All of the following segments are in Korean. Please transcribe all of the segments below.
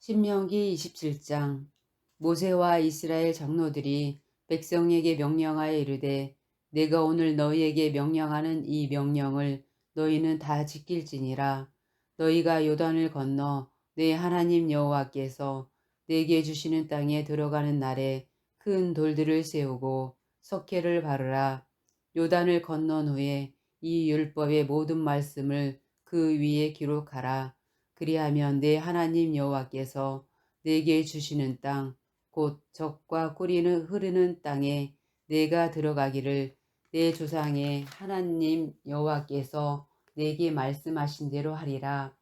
신명기 27장. 모세와 이스라엘 장로들이 백성에게 명령하여 이르되 내가 오늘 너희에게 명령하는 이 명령을 너희는 다 지킬지니라. 너희가 요단을 건너 내 하나님 여호와께서 내게 주시는 땅에 들어가는 날에 큰 돌들을 세우고 석회를 바르라. 요단을 건넌 후에 이 율법의 모든 말씀을 그 위에 기록하라. 그리하면 내 하나님 여호와께서 내게 주시는 땅, 곧 젖과 꿀이 흐르는 땅에 내가 들어가기를 내 조상의 하나님 여호와께서 내게 말씀하신 대로 하리라.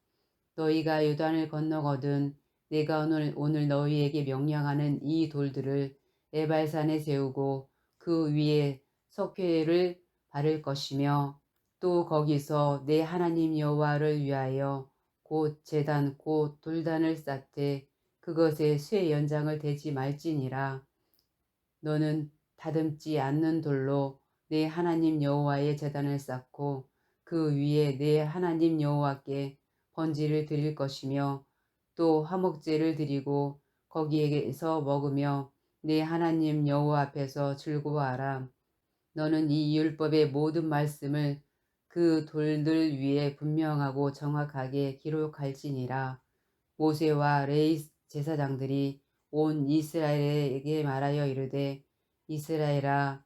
너희가 요단을 건너거든 내가 오늘 너희에게 명령하는 이 돌들을 에발산에 세우고 그 위에 석회를 바를 것이며 또 거기서 내 하나님 여호와를 위하여 곧 제단 곧 돌단을 쌓되 그것에 쇠 연장을 대지 말지니라. 너는 다듬지 않는 돌로 내 하나님 여호와의 제단을 쌓고 그 위에 내 하나님 여호와께 번제를 드릴 것이며 또 화목제를 드리고 거기에서 먹으며 내 하나님 여호와 앞에서 즐거워하라. 너는 이 율법의 모든 말씀을 그 돌들 위에 분명하고 정확하게 기록할지니라. 모세와 레위 제사장들이 온 이스라엘에게 말하여 이르되 이스라엘아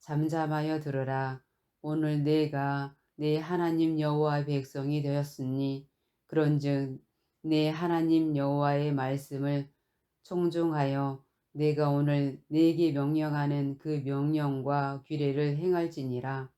잠잠하여 들으라. 오늘 내가 내 하나님 여호와의 백성이 되었으니 그런즉 내 하나님 여호와의 말씀을 청종하여 내가 오늘 네게 명령하는 그 명령과 규례를 행할지니라.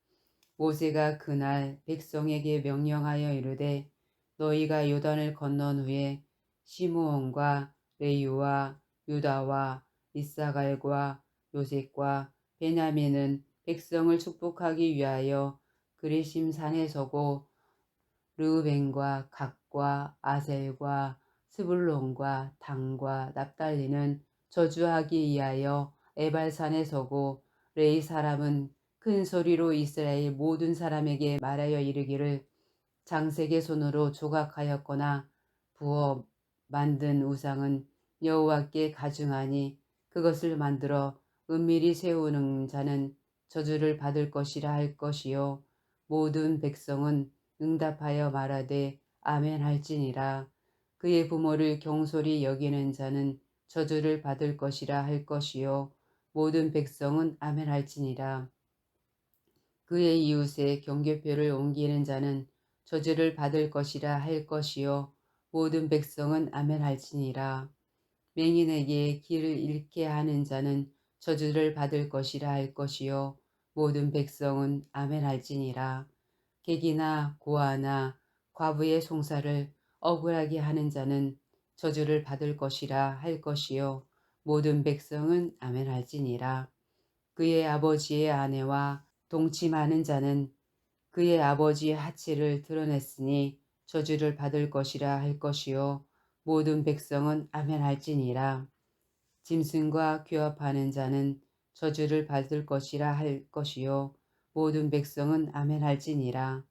모세가 그날 백성에게 명령하여 이르되 너희가 요단을 건넌 후에 시므온과 레위와 유다와 이사갈과 요셉과 베냐민은 백성을 축복하기 위하여 그리심 산에 서고 르우벤과 갓과 아셀과 스불론과 단과 납달리는 저주하기 위하여 에발산에 서고 레이 사람은 큰 소리로 이스라엘 모든 사람에게 말하여 이르기를 장색의 손으로 조각하였거나 부어 만든 우상은 여호와께 가증하니 그것을 만들어 은밀히 세우는 자는 저주를 받을 것이라 할 것이요 모든 백성은 응답하여 말하되 아멘 할지니라. 그의 부모를 경솔히 여기는 자는 저주를 받을 것이라 할 것이요 모든 백성은 아멘 할지니라. 그의 이웃의 경계표를 옮기는 자는 저주를 받을 것이라 할 것이요 모든 백성은 아멘 할지니라. 맹인에게 길을 잃게 하는 자는 저주를 받을 것이라 할 것이요 모든 백성은 아멘 할지니라. 객이나 고아나 과부의 송사를 억울하게 하는 자는 저주를 받을 것이라 할 것이요 모든 백성은 아멘 할지니라. 그의 아버지의 아내와 동침하는 자는 그의 아버지의 하체를 드러냈으니 저주를 받을 것이라 할 것이요 모든 백성은 아멘 할지니라. 짐승과 교합하는 자는 저주를 받을 것이라 할 것이요 모든 백성은 아멘 할지니라.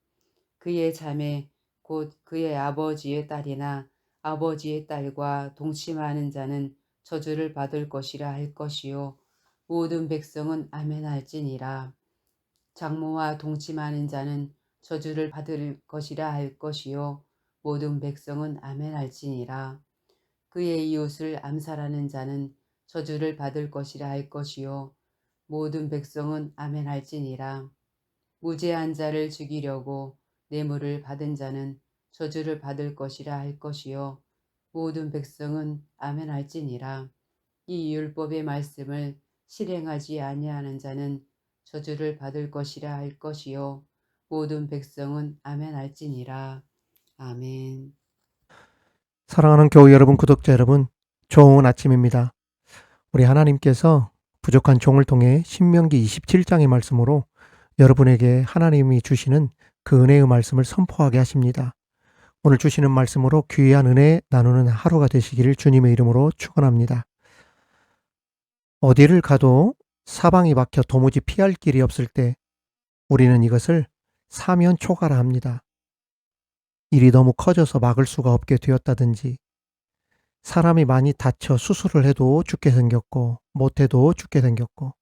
그의 자매 곧 그의 아버지의 딸이나 아버지의 딸과 동침하는 자는 저주를 받을 것이라 할 것이요 모든 백성은 아멘 할지니라. 장모와 동침하는 자는 저주를 받을 것이라 할 것이요 모든 백성은 아멘 할지니라. 그의 이웃을 암살하는 자는 저주를 받을 것이라 할 것이요 모든 백성은 아멘 할지니라. 무죄한 자를 죽이려고 뇌물을 받은 자는 저주를 받을 것이라 할 것이요 모든 백성은 아멘 할지니라. 이 율법의 말씀을 실행하지 아니하는 자는 저주를 받을 것이라 할 것이요 모든 백성은 아멘 할지니라. 아멘. 사랑하는 교우 여러분, 구독자 여러분, 좋은 아침입니다. 우리 하나님께서 부족한 종을 통해 신명기 27장의 말씀으로 여러분에게 하나님이 주시는 그 은혜의 말씀을 선포하게 하십니다. 오늘 주시는 말씀으로 귀한 은혜 나누는 하루가 되시기를 주님의 이름으로 축원합니다. 어디를 가도 사방이 막혀 도무지 피할 길이 없을 때 우리는 이것을 사면 초가라 합니다. 일이 너무 커져서 막을 수가 없게 되었다든지 사람이 많이 다쳐 수술을 해도 죽게 생겼고 못해도 죽게 생겼고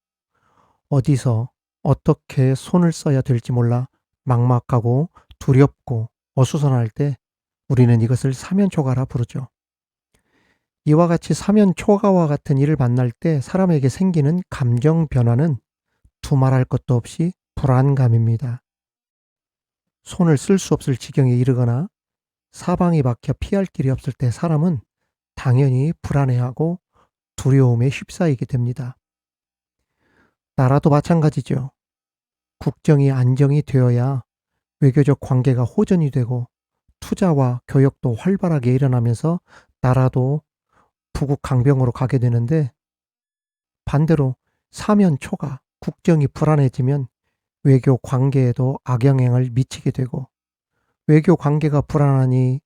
어디서 어떻게 손을 써야 될지 몰라 막막하고 두렵고 어수선할 때 우리는 이것을 사면초가라 부르죠. 이와 같이 사면초가와 같은 일을 만날 때 사람에게 생기는 감정 변화는 두말할 것도 없이 불안감입니다. 손을 쓸 수 없을 지경에 이르거나 사방이 막혀 피할 길이 없을 때 사람은 당연히 불안해하고 두려움에 휩싸이게 됩니다. 나라도 마찬가지죠. 국정이 안정이 되어야 외교적 관계가 호전이 되고 투자와 교역도 활발하게 일어나면서 나라도 부국강병으로 가게 되는데 반대로 사면초가 국정이 불안해지면 외교 관계에도 악영향을 미치게 되고 외교 관계가 불안하니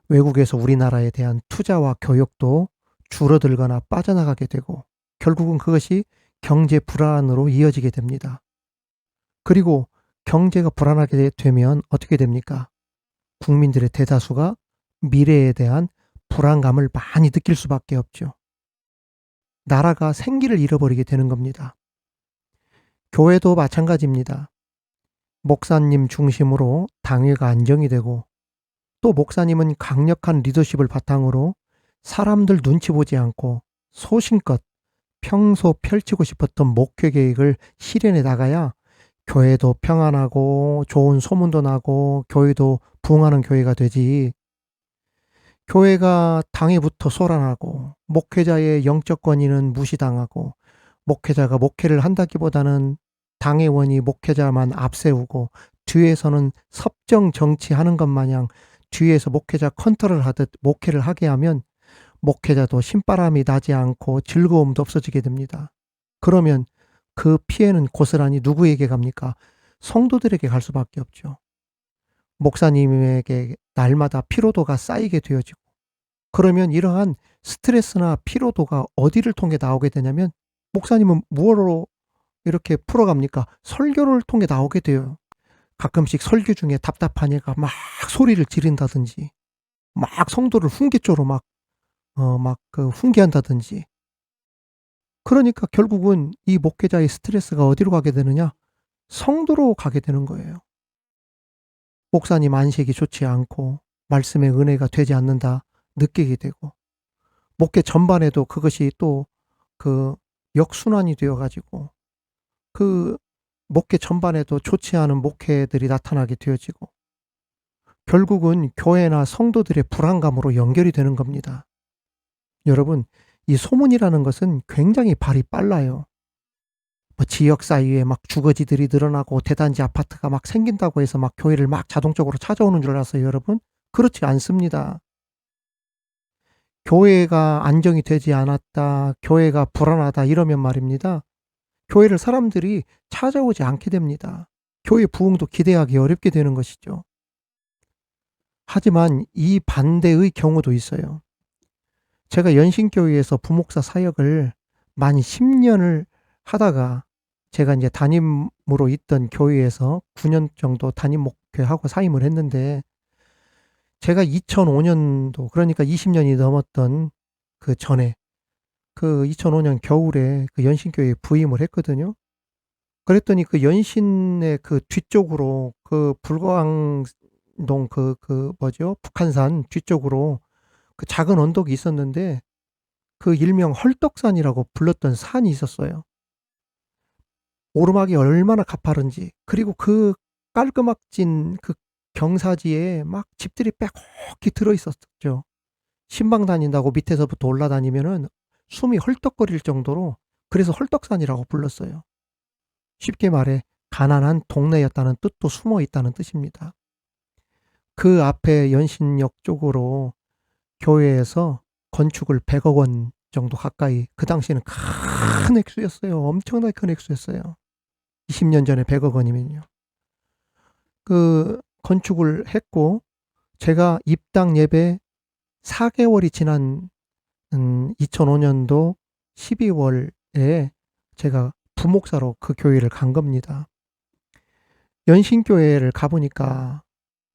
외국에서 우리나라에 대한 투자와 교역도 줄어들거나 빠져나가게 되고 결국은 그것이 경제 불안으로 이어지게 됩니다. 그리고 경제가 불안하게 되면 어떻게 됩니까? 국민들의 대다수가 미래에 대한 불안감을 많이 느낄 수밖에 없죠. 나라가 생기를 잃어버리게 되는 겁니다. 교회도 마찬가지입니다. 목사님 중심으로 당회가 안정이 되고 또 목사님은 강력한 리더십을 바탕으로 사람들 눈치 보지 않고 소신껏 평소 펼치고 싶었던 목회 계획을 실현해 나가야 교회도 평안하고 좋은 소문도 나고 교회도 부흥하는 교회가 되지. 교회가 당회부터 소란하고 목회자의 영적 권위는 무시당하고 목회자가 목회를 한다기보다는 당회원이 목회자만 앞세우고 뒤에서는 섭정 정치하는 것 마냥 뒤에서 목회자 컨트롤 하듯 목회를 하게 하면 목회자도 신바람이 나지 않고 즐거움도 없어지게 됩니다. 그러면 그 피해는 고스란히 누구에게 갑니까? 성도들에게 갈 수밖에 없죠. 목사님에게 날마다 피로도가 쌓이게 되어지고 그러면 이러한 스트레스나 피로도가 어디를 통해 나오게 되냐면 목사님은 무엇으로 이렇게 풀어갑니까? 설교를 통해 나오게 돼요. 가끔씩 설교 중에 답답하니까 막 소리를 지른다든지 막 성도를 훈계조로 훈계한다든지 그러니까 결국은 이 목회자의 스트레스가 어디로 가게 되느냐? 성도로 가게 되는 거예요. 목사님 안식이 좋지 않고 말씀의 은혜가 되지 않는다 느끼게 되고 목회 전반에도 그것이 또 그 역순환이 되어 가지고 그 목회 전반에도 좋지 않은 목회들이 나타나게 되어지고 결국은 교회나 성도들의 불안감으로 연결이 되는 겁니다. 여러분, 이 소문이라는 것은 굉장히 발이 빨라요. 지역 사이에 막 주거지들이 늘어나고 대단지 아파트가 막 생긴다고 해서 막 교회를 막 자동적으로 찾아오는 줄 알았어요, 여러분? 그렇지 않습니다. 교회가 안정이 되지 않았다, 교회가 불안하다 이러면 말입니다. 교회를 사람들이 찾아오지 않게 됩니다. 교회 부흥도 기대하기 어렵게 되는 것이죠. 하지만 이 반대의 경우도 있어요. 제가 연신교회에서 부목사 사역을 만 10년을 하다가 제가 이제 담임으로 있던 교회에서 9년 정도 담임 목회하고 사임을 했는데 제가 2005년도 그러니까 20년이 넘었던 그 전에 그 2005년 겨울에 그 연신교회에 부임을 했거든요. 그랬더니 그 연신의 그 뒤쪽으로 그 불광동 북한산 뒤쪽으로 그 작은 언덕이 있었는데 그 일명 헐떡산이라고 불렀던 산이 있었어요. 오르막이 얼마나 가파른지 그리고 그 깔끔막진 그 경사지에 막 집들이 빼곡히 들어있었죠. 신방 다닌다고 밑에서부터 올라다니면은 숨이 헐떡거릴 정도로 그래서 헐떡산이라고 불렀어요. 쉽게 말해 가난한 동네였다는 뜻도 숨어 있다는 뜻입니다. 그 앞에 연신역 쪽으로 교회에서 건축을 100억 원 정도 가까이 그 당시에는 큰 액수였어요. 엄청나게 큰 액수였어요. 20년 전에 100억 원이면요. 그 건축을 했고 제가 입당 예배 4개월이 지난 2005년도 12월에 제가 부목사로 그 교회를 간 겁니다. 연신교회를 가보니까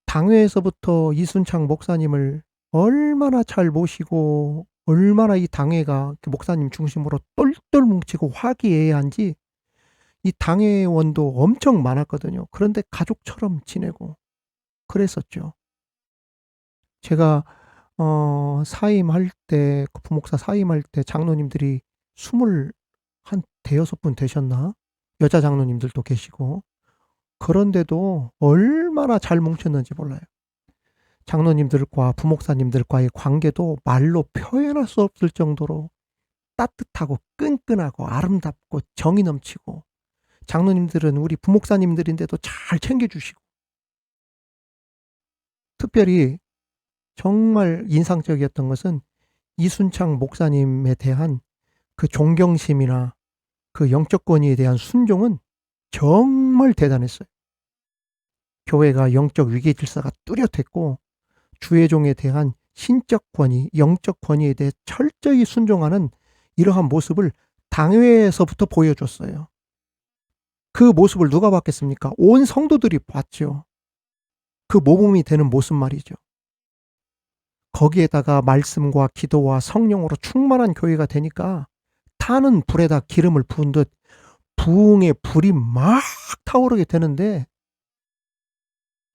당회에서부터 이순창 목사님을 얼마나 잘 모시고 얼마나 이 당회가 목사님 중심으로 똘똘 뭉치고 화기애애한지 이 당회원도 엄청 많았거든요. 그런데 가족처럼 지내고 그랬었죠. 제가 사임할 때 그 부목사 사임할 때 장로님들이 20 한 대여섯 분 되셨나? 여자 장로님들도 계시고 그런데도 얼마나 잘 뭉쳤는지 몰라요. 장로님들과 부목사님들과의 관계도 말로 표현할 수 없을 정도로 따뜻하고 끈끈하고 아름답고 정이 넘치고 장로님들은 우리 부목사님들인데도 잘 챙겨주시고 특별히 정말 인상적이었던 것은 이순창 목사님에 대한 그 존경심이나 그 영적 권위에 대한 순종은 정말 대단했어요. 교회가 영적 위계 질서가 뚜렷했고 주의종에 대한 신적 권위, 영적 권위에 대해 철저히 순종하는 이러한 모습을 당회에서부터 보여줬어요. 그 모습을 누가 봤겠습니까? 온 성도들이 봤죠. 그 모범이 되는 모습 말이죠. 거기에다가 말씀과 기도와 성령으로 충만한 교회가 되니까 타는 불에다 기름을 부은 듯 부흥의 불이 막 타오르게 되는데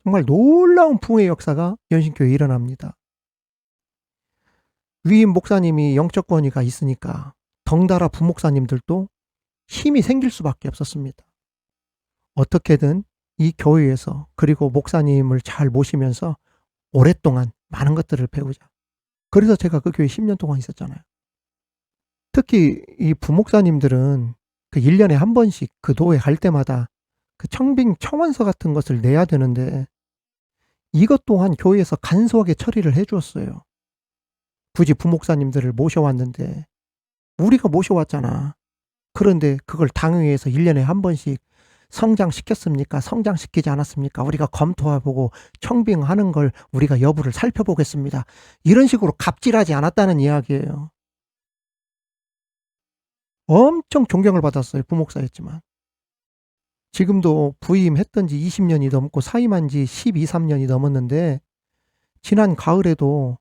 정말 놀라운 부흥의 역사가 연신교회에 일어납니다. 위임 목사님이 영적 권위가 있으니까 덩달아 부목사님들도 힘이 생길 수밖에 없었습니다. 어떻게든 이 교회에서 그리고 목사님을 잘 모시면서 오랫동안 많은 것들을 배우자. 그래서 제가 그 교회 10년 동안 있었잖아요. 특히 이 부목사님들은 그 1년에 한 번씩 그 도에 갈 때마다 그 청빙 청원서 같은 것을 내야 되는데 이것 또한 교회에서 간소하게 처리를 해 주었어요. 굳이 부목사님들을 모셔왔는데 우리가 모셔왔잖아. 그런데 그걸 당회에서 1년에 한 번씩 성장시켰습니까? 성장시키지 않았습니까? 우리가 검토해보고 청빙하는 걸 우리가 여부를 살펴보겠습니다. 이런 식으로 갑질하지 않았다는 이야기예요. 엄청 존경을 받았어요. 부목사였지만. 지금도 부임했던 지 20년이 넘고 사임한 지 12, 13년이 넘었는데 지난 가을에도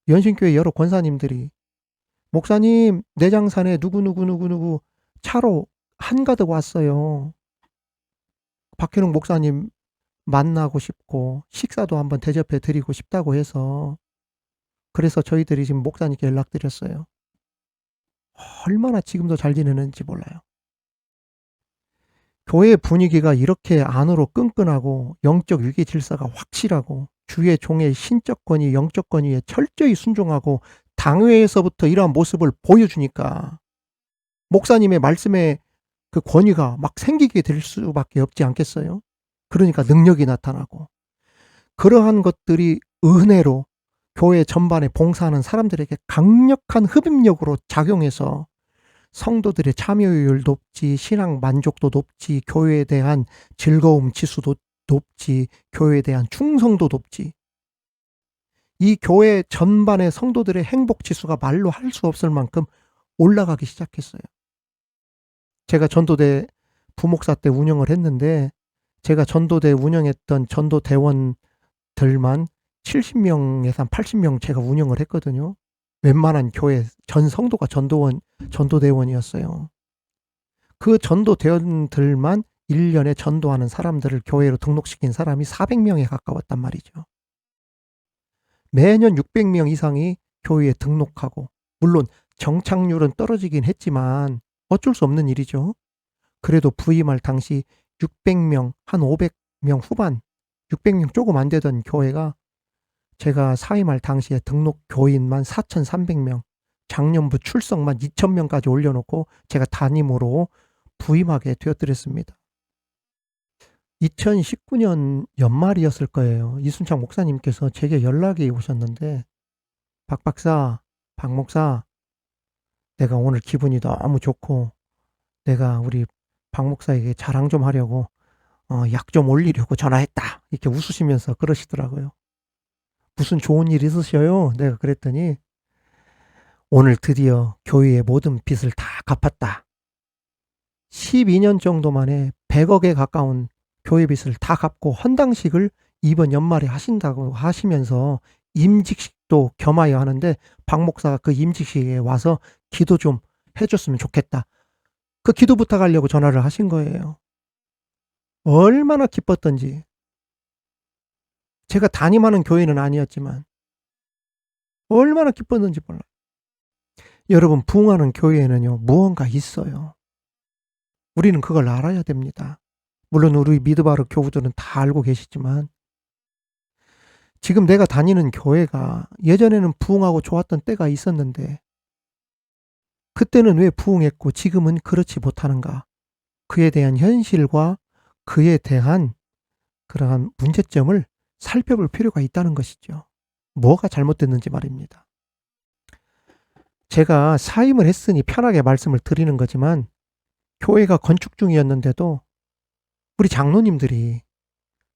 연신교회 여러 권사님들이 목사님 내장산에 누구누구 차로 한가득 왔어요. 박현웅 목사님 만나고 싶고 식사도 한번 대접해 드리고 싶다고 해서 그래서 저희들이 지금 목사님께 연락드렸어요. 얼마나 지금도 잘 지내는지 몰라요. 교회 분위기가 이렇게 안으로 끈끈하고 영적 위계 질서가 확실하고 주의 종의 신적 권위, 영적 권위에 철저히 순종하고 당회에서부터 이러한 모습을 보여주니까 목사님의 말씀에 그 권위가 막 생기게 될 수밖에 없지 않겠어요? 그러니까 능력이 나타나고 그러한 것들이 은혜로 교회 전반에 봉사하는 사람들에게 강력한 흡입력으로 작용해서 성도들의 참여율 높지, 신앙 만족도 높지, 교회에 대한 즐거움 지수도 높지, 교회에 대한 충성도 높지. 이 교회 전반의 성도들의 행복 지수가 말로 할 수 없을 만큼 올라가기 시작했어요. 제가 전도대 부목사 때 운영을 했는데 제가 전도대 운영했던 전도대원들만 70명에서 한 80명 제가 운영을 했거든요. 웬만한 교회 전 성도가 전도대원이었어요. 그 전도대원들만 1년에 전도하는 사람들을 교회로 등록시킨 사람이 400명에 가까웠단 말이죠. 매년 600명 이상이 교회에 등록하고 물론 정착률은 떨어지긴 했지만 어쩔 수 없는 일이죠. 그래도 부임할 당시 600명, 한 500명 후반, 600명 조금 안 되던 교회가 제가 사임할 당시에 등록 교인만 4,300명, 작년부 출석만 2,000명까지 올려놓고 제가 담임으로 부임하게 되어드렸습니다. 2019년 연말이었을 거예요. 이순창 목사님께서 제게 연락이 오셨는데 박 박사, 박 목사, 내가 오늘 기분이 너무 좋고 내가 우리 박 목사에게 자랑 좀 하려고 약 좀 올리려고 전화했다. 이렇게 웃으시면서 그러시더라고요. 무슨 좋은 일 있으셔요? 내가 그랬더니 오늘 드디어 교회의 모든 빚을 다 갚았다. 12년 정도 만에 100억에 가까운 교회 빚을 다 갚고 헌당식을 이번 연말에 하신다고 하시면서 임직도 겸하여 하는데 박 목사가 그 임직식에 와서 기도 좀 해줬으면 좋겠다. 그 기도 부탁하려고 전화를 하신 거예요. 얼마나 기뻤던지. 제가 담임하는 교회는 아니었지만 얼마나 기뻤는지 몰라요. 여러분, 부흥하는 교회에는요, 무언가 있어요. 우리는 그걸 알아야 됩니다. 물론 우리 미드바르 교우들은 다 알고 계시지만 지금 내가 다니는 교회가 예전에는 부흥하고 좋았던 때가 있었는데 그때는 왜 부흥했고 지금은 그렇지 못하는가? 그에 대한 현실과 그에 대한 그러한 문제점을 살펴볼 필요가 있다는 것이죠. 뭐가 잘못됐는지 말입니다. 제가 사임을 했으니 편하게 말씀을 드리는 거지만 교회가 건축 중이었는데도 우리 장로님들이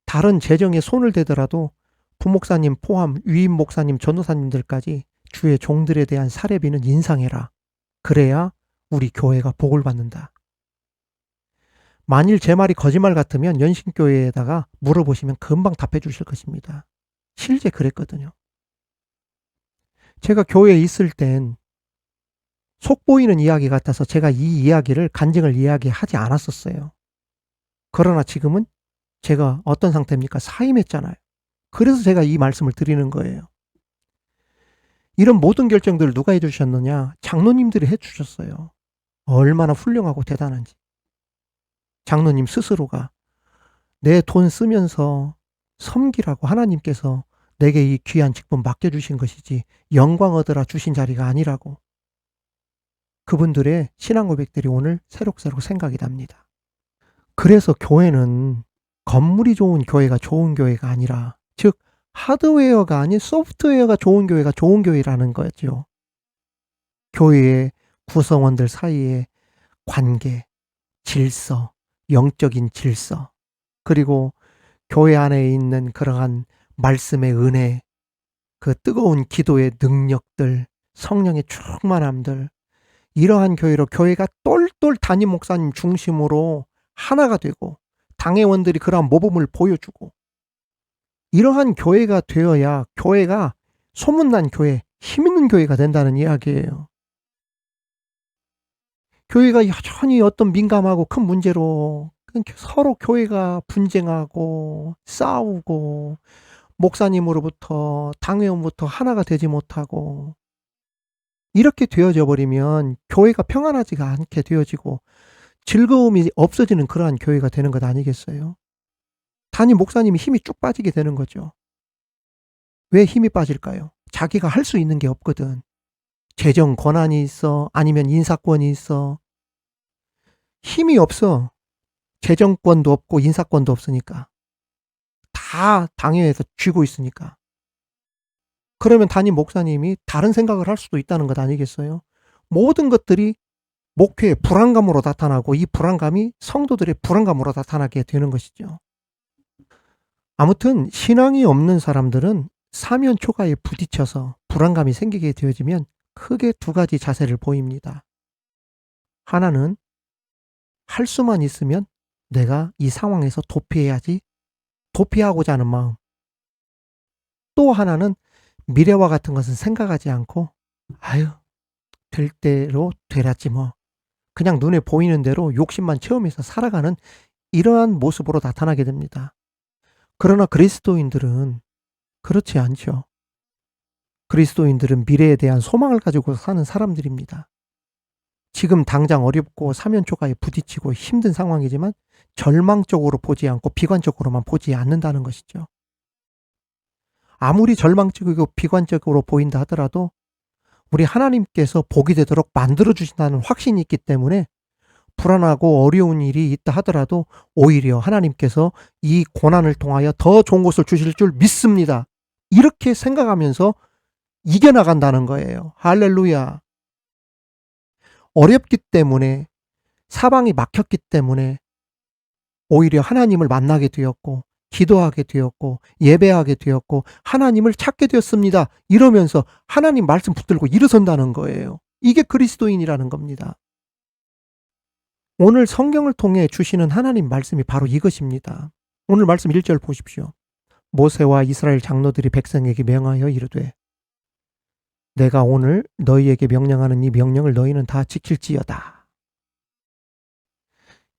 다른 재정에 손을 대더라도 부목사님 포함 위임 목사님 전도사님들까지 주의 종들에 대한 사례비는 인상해라. 그래야 우리 교회가 복을 받는다. 만일 제 말이 거짓말 같으면 연신교회에다가 물어보시면 금방 답해 주실 것입니다. 실제 그랬거든요. 제가 교회에 있을 땐 속보이는 이야기 같아서 제가 이 이야기를 간증을 이야기하지 않았었어요. 그러나 지금은 제가 어떤 상태입니까? 사임했잖아요. 그래서 제가 이 말씀을 드리는 거예요. 이런 모든 결정들을 누가 해주셨느냐? 장로님들이 해주셨어요. 얼마나 훌륭하고 대단한지. 장로님 스스로가 내 돈 쓰면서 섬기라고 하나님께서 내게 이 귀한 직분 맡겨주신 것이지 영광 얻으라 주신 자리가 아니라고. 그분들의 신앙 고백들이 오늘 새록새록 생각이 납니다. 그래서 교회는 건물이 좋은 교회가 좋은 교회가 아니라, 즉 하드웨어가 아닌 소프트웨어가 좋은 교회가 좋은 교회라는 거죠. 교회의 구성원들 사이의 관계, 질서, 영적인 질서, 그리고 교회 안에 있는 그러한 말씀의 은혜, 그 뜨거운 기도의 능력들, 성령의 충만함들, 이러한 교회로 교회가 똘똘 담임 목사님 중심으로 하나가 되고 당회원들이 그러한 모범을 보여주고 이러한 교회가 되어야 교회가 소문난 교회, 힘있는 교회가 된다는 이야기예요. 교회가 여전히 어떤 민감하고 큰 문제로 서로 교회가 분쟁하고 싸우고 목사님으로부터 당회원부터 하나가 되지 못하고 이렇게 되어져 버리면 교회가 평안하지가 않게 되어지고 즐거움이 없어지는 그러한 교회가 되는 것 아니겠어요? 담임 목사님이 힘이 쭉 빠지게 되는 거죠. 왜 힘이 빠질까요? 자기가 할 수 있는 게 없거든. 재정 권한이 있어, 아니면 인사권이 있어. 힘이 없어. 재정권도 없고 인사권도 없으니까. 다 당회에서 쥐고 있으니까. 그러면 담임 목사님이 다른 생각을 할 수도 있다는 것 아니겠어요? 모든 것들이 목회의 불안감으로 나타나고 이 불안감이 성도들의 불안감으로 나타나게 되는 것이죠. 아무튼 신앙이 없는 사람들은 사면 초가에 부딪혀서 불안감이 생기게 되어지면 크게 두 가지 자세를 보입니다. 하나는 할 수만 있으면 내가 이 상황에서 도피해야지, 도피하고자 하는 마음. 또 하나는 미래와 같은 것은 생각하지 않고 아유, 될 대로 되라지 뭐. 그냥 눈에 보이는 대로 욕심만 체험해서 살아가는 이러한 모습으로 나타나게 됩니다. 그러나 그리스도인들은 그렇지 않죠. 그리스도인들은 미래에 대한 소망을 가지고 사는 사람들입니다. 지금 당장 어렵고 사면초가에 부딪히고 힘든 상황이지만 절망적으로 보지 않고 비관적으로만 보지 않는다는 것이죠. 아무리 절망적이고 비관적으로 보인다 하더라도 우리 하나님께서 복이 되도록 만들어주신다는 확신이 있기 때문에 불안하고 어려운 일이 있다 하더라도 오히려 하나님께서 이 고난을 통하여 더 좋은 것을 주실 줄 믿습니다. 이렇게 생각하면서 이겨나간다는 거예요. 할렐루야. 어렵기 때문에, 사방이 막혔기 때문에 오히려 하나님을 만나게 되었고 기도하게 되었고 예배하게 되었고 하나님을 찾게 되었습니다. 이러면서 하나님 말씀 붙들고 일어선다는 거예요. 이게 그리스도인이라는 겁니다. 오늘 성경을 통해 주시는 하나님 말씀이 바로 이것입니다. 오늘 말씀 1절 보십시오. 모세와 이스라엘 장로들이 백성에게 명하여 이르되 내가 오늘 너희에게 명령하는 이 명령을 너희는 다 지킬지어다.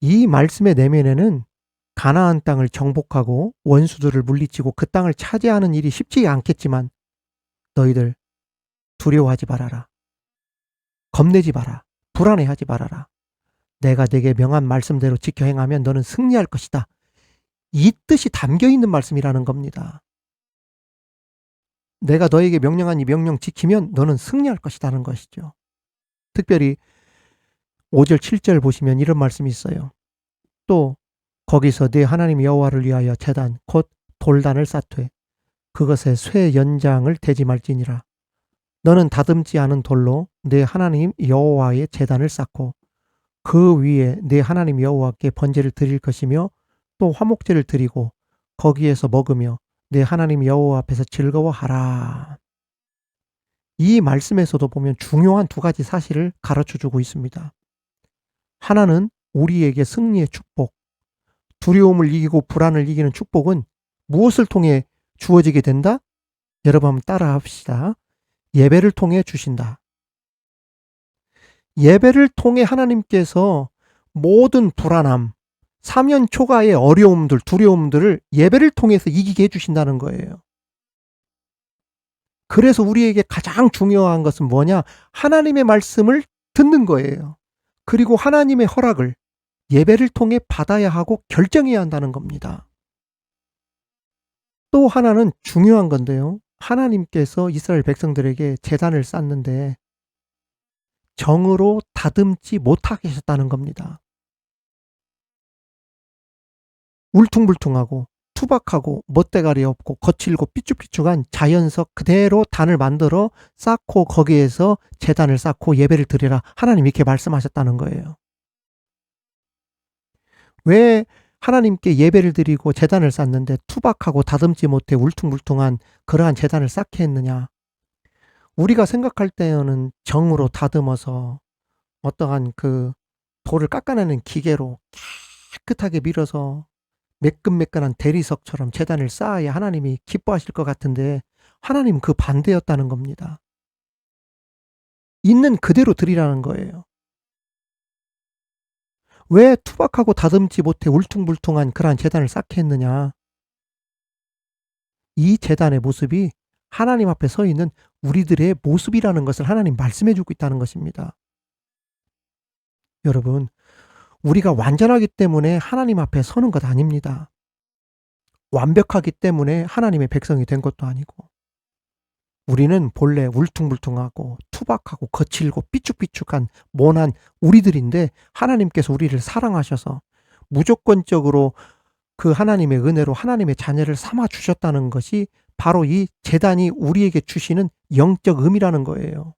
이 말씀의 내면에는 가나안 땅을 정복하고 원수들을 물리치고 그 땅을 차지하는 일이 쉽지 않겠지만 너희들 두려워하지 말아라. 겁내지 마라. 불안해하지 말아라. 내가 네게 명한 말씀대로 지켜 행하면 너는 승리할 것이다. 이 뜻이 담겨 있는 말씀이라는 겁니다. 내가 너에게 명령한 이 명령 지키면 너는 승리할 것이라는 것이죠. 특별히 5절 7절 보시면 이런 말씀이 있어요. 또 거기서 네 하나님 여호와를 위하여 제단 곧 돌단을 쌓되 그것에 쇠 연장을 대지 말지니라. 너는 다듬지 않은 돌로 네 하나님 여호와의 제단을 쌓고 그 위에 네 하나님 여호와께 번제를 드릴 것이며 또 화목제를 드리고 거기에서 먹으며 네 하나님 여호와 앞에서 즐거워하라. 이 말씀에서도 보면 중요한 두 가지 사실을 가르쳐주고 있습니다. 하나는 우리에게 승리의 축복, 두려움을 이기고 불안을 이기는 축복은 무엇을 통해 주어지게 된다? 여러분 한번 따라 합시다. 예배를 통해 주신다. 예배를 통해 하나님께서 모든 불안함, 사면 초가의 어려움들, 두려움들을 예배를 통해서 이기게 해주신다는 거예요. 그래서 우리에게 가장 중요한 것은 뭐냐? 하나님의 말씀을 듣는 거예요. 그리고 하나님의 허락을 예배를 통해 받아야 하고 결정해야 한다는 겁니다. 또 하나는 중요한 건데요. 하나님께서 이스라엘 백성들에게 제단을 쌓는데 정으로 다듬지 못하게 하셨다는 겁니다. 울퉁불퉁하고 투박하고 멋대가리 없고 거칠고 삐쭉삐쭉한 자연석 그대로 단을 만들어 쌓고 거기에서 제단을 쌓고 예배를 드리라. 하나님 이렇게 말씀하셨다는 거예요. 왜 하나님께 예배를 드리고 제단을 쌓는데 투박하고 다듬지 못해 울퉁불퉁한 그러한 제단을 쌓게 했느냐? 우리가 생각할 때는 정으로 다듬어서 어떠한 그 돌을 깎아내는 기계로 깨끗하게 밀어서 매끈매끈한 대리석처럼 제단을 쌓아야 하나님이 기뻐하실 것 같은데 하나님 그 반대였다는 겁니다. 있는 그대로 드리라는 거예요. 왜 투박하고 다듬지 못해 울퉁불퉁한 그러한 제단을 쌓게 했느냐? 이 제단의 모습이 하나님 앞에 서 있는 우리들의 모습이라는 것을 하나님 말씀해 주고 있다는 것입니다. 여러분, 우리가 완전하기 때문에 하나님 앞에 서는 것 아닙니다. 완벽하기 때문에 하나님의 백성이 된 것도 아니고 우리는 본래 울퉁불퉁하고 투박하고 거칠고 삐쭉삐쭉한 모난 우리들인데 하나님께서 우리를 사랑하셔서 무조건적으로 그 하나님의 은혜로 하나님의 자녀를 삼아 주셨다는 것이 바로 이 제단이 우리에게 주시는 영적 의미라는 거예요.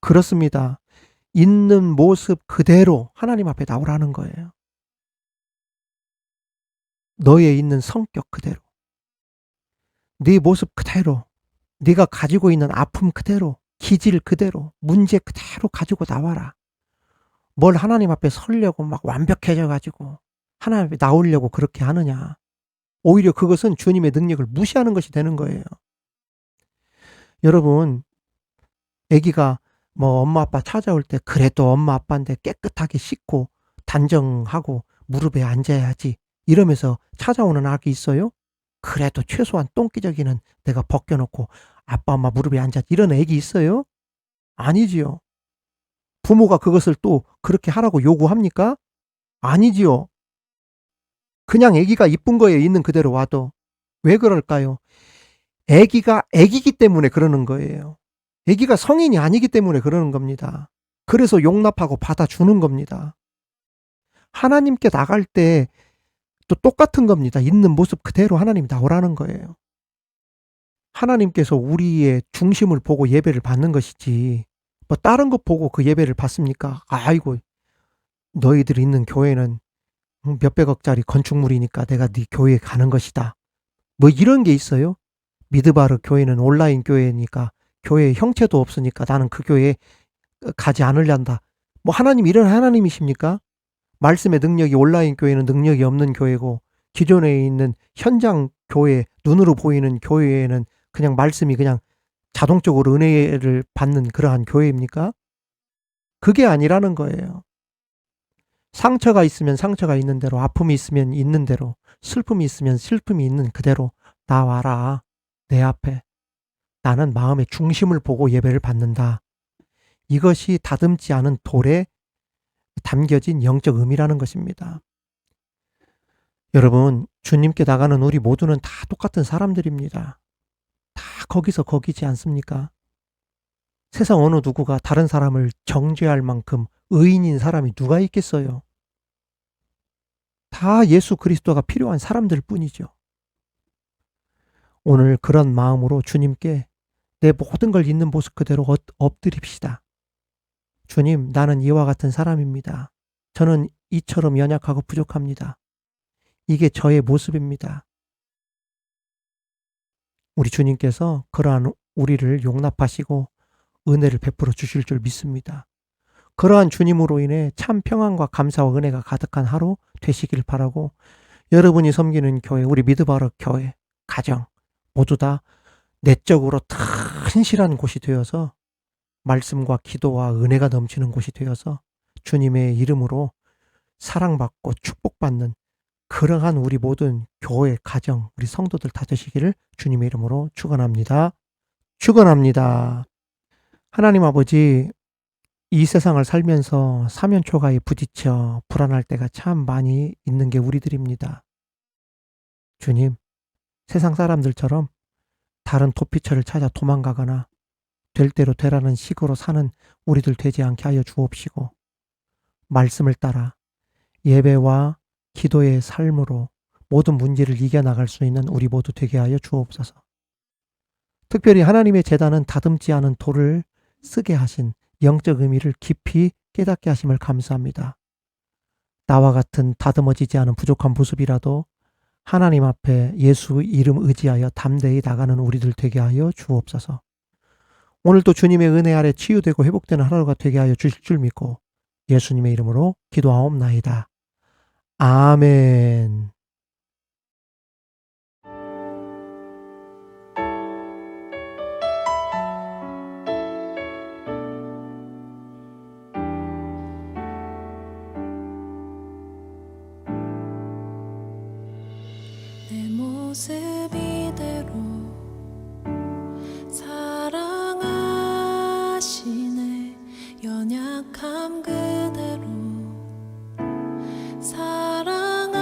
그렇습니다. 있는 모습 그대로 하나님 앞에 나오라는 거예요. 너의 있는 성격 그대로, 네 모습 그대로, 네가 가지고 있는 아픔 그대로, 기질 그대로, 문제 그대로 가지고 나와라. 뭘 하나님 앞에 서려고 막 완벽해져 가지고 하나님 앞에 나오려고 그렇게 하느냐. 오히려 그것은 주님의 능력을 무시하는 것이 되는 거예요. 여러분, 아기가 뭐 엄마 아빠 찾아올 때 그래도 엄마 아빠인데 깨끗하게 씻고 단정하고 무릎에 앉아야지 이러면서 찾아오는 아기 있어요? 그래도 최소한 똥기저귀는 내가 벗겨놓고 아빠 엄마 무릎에 앉아야지 이런 아기 있어요? 아니지요. 부모가 그것을 또 그렇게 하라고 요구합니까? 아니지요. 그냥 아기가 이쁜 거예요. 있는 그대로 와도. 왜 그럴까요? 아기가 아기기 때문에 그러는 거예요. 아기가 성인이 아니기 때문에 그러는 겁니다. 그래서 용납하고 받아주는 겁니다. 하나님께 나갈 때 또 똑같은 겁니다. 있는 모습 그대로 하나님이 나오라는 거예요. 하나님께서 우리의 중심을 보고 예배를 받는 것이지 뭐 다른 것 보고 그 예배를 받습니까? 아이고 너희들 있는 교회는 몇백억짜리 건축물이니까 내가 네 교회에 가는 것이다. 뭐 이런 게 있어요? 미드바르 교회는 온라인 교회니까 교회에 형체도 없으니까 나는 그 교회에 가지 않으련다. 뭐 하나님 이런 하나님이십니까? 말씀의 능력이 온라인 교회는 능력이 없는 교회고 기존에 있는 현장 교회, 눈으로 보이는 교회에는 그냥 말씀이 그냥 자동적으로 은혜를 받는 그러한 교회입니까? 그게 아니라는 거예요. 상처가 있으면 상처가 있는 대로, 아픔이 있으면 있는 대로, 슬픔이 있으면 슬픔이 있는 그대로 나와라. 내 앞에. 나는 마음의 중심을 보고 예배를 받는다. 이것이 다듬지 않은 돌에 담겨진 영적 의미라는 것입니다. 여러분, 주님께 나가는 우리 모두는 다 똑같은 사람들입니다. 다 거기서 거기지 않습니까? 세상 어느 누구가 다른 사람을 정죄할 만큼 의인인 사람이 누가 있겠어요? 다 예수 그리스도가 필요한 사람들 뿐이죠. 오늘 그런 마음으로 주님께 내 모든 걸 있는 모습 그대로 엎드립시다. 주님, 나는 이와 같은 사람입니다. 저는 이처럼 연약하고 부족합니다. 이게 저의 모습입니다. 우리 주님께서 그러한 우리를 용납하시고 은혜를 베풀어 주실 줄 믿습니다. 그러한 주님으로 인해 참 평안과 감사와 은혜가 가득한 하루 되시길 바라고, 여러분이 섬기는 교회, 우리 미드바로 교회, 가정 모두 다 내적으로 튼실한 곳이 되어서 말씀과 기도와 은혜가 넘치는 곳이 되어서 주님의 이름으로 사랑받고 축복받는 그러한 우리 모든 교회, 가정, 우리 성도들 다 되시기를 주님의 이름으로 축원합니다. 축원합니다. 하나님 아버지, 이 세상을 살면서 사면초가에 부딪혀 불안할 때가 참 많이 있는 게 우리들입니다. 주님, 세상 사람들처럼 다른 도피처를 찾아 도망가거나 될 대로 되라는 식으로 사는 우리들 되지 않게 하여 주옵시고, 말씀을 따라 예배와 기도의 삶으로 모든 문제를 이겨나갈 수 있는 우리 모두 되게 하여 주옵소서. 특별히 하나님의 제단은 다듬지 않은 돌을 쓰게 하신 영적 의미를 깊이 깨닫게 하심을 감사합니다. 나와 같은 다듬어지지 않은 부족한 모습이라도 하나님 앞에 예수 이름 의지하여 담대히 나가는 우리들 되게 하여 주옵소서. 오늘도 주님의 은혜 아래 치유되고 회복되는 하루가 되게 하여 주실 줄 믿고 예수님의 이름으로 기도하옵나이다. 아멘. 내 모습 이대로 사랑하시네. 연약함 그대로 사랑하시네.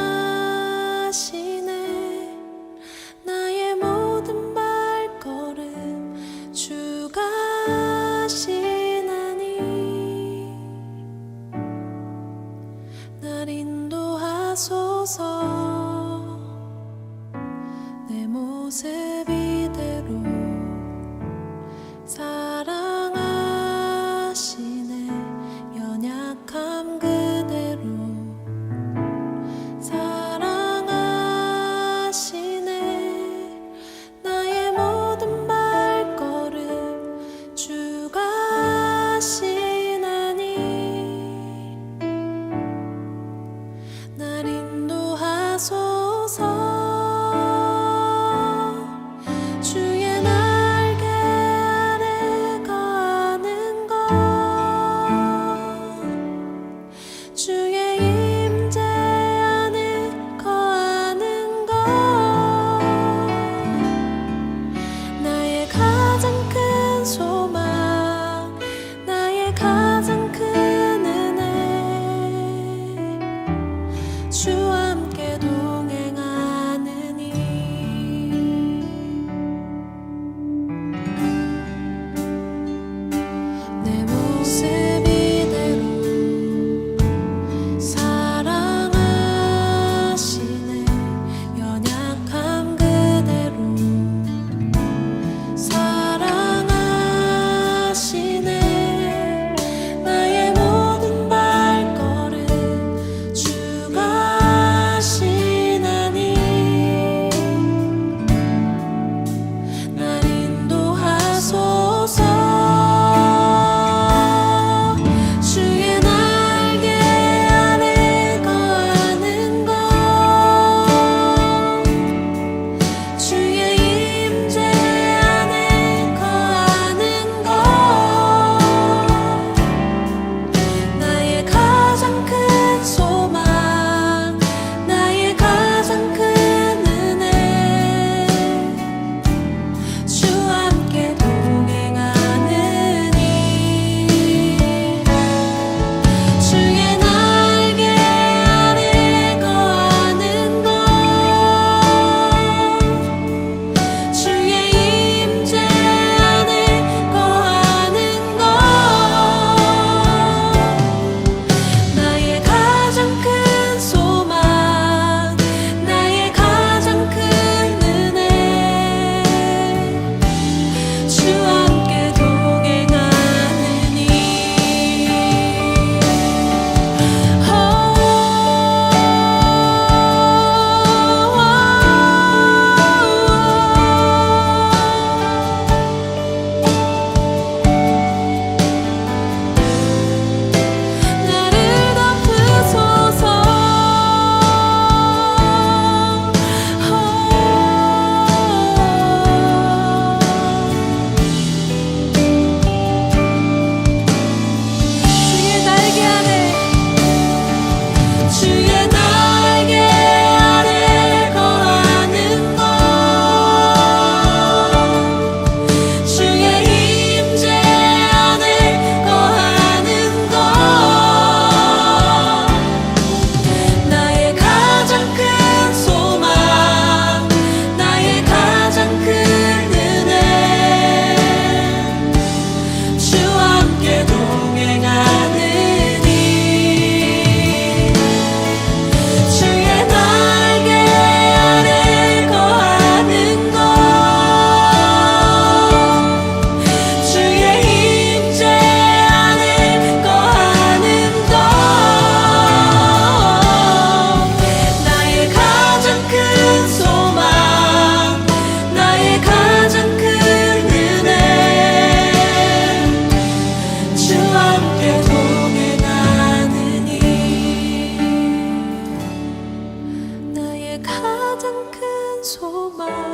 소망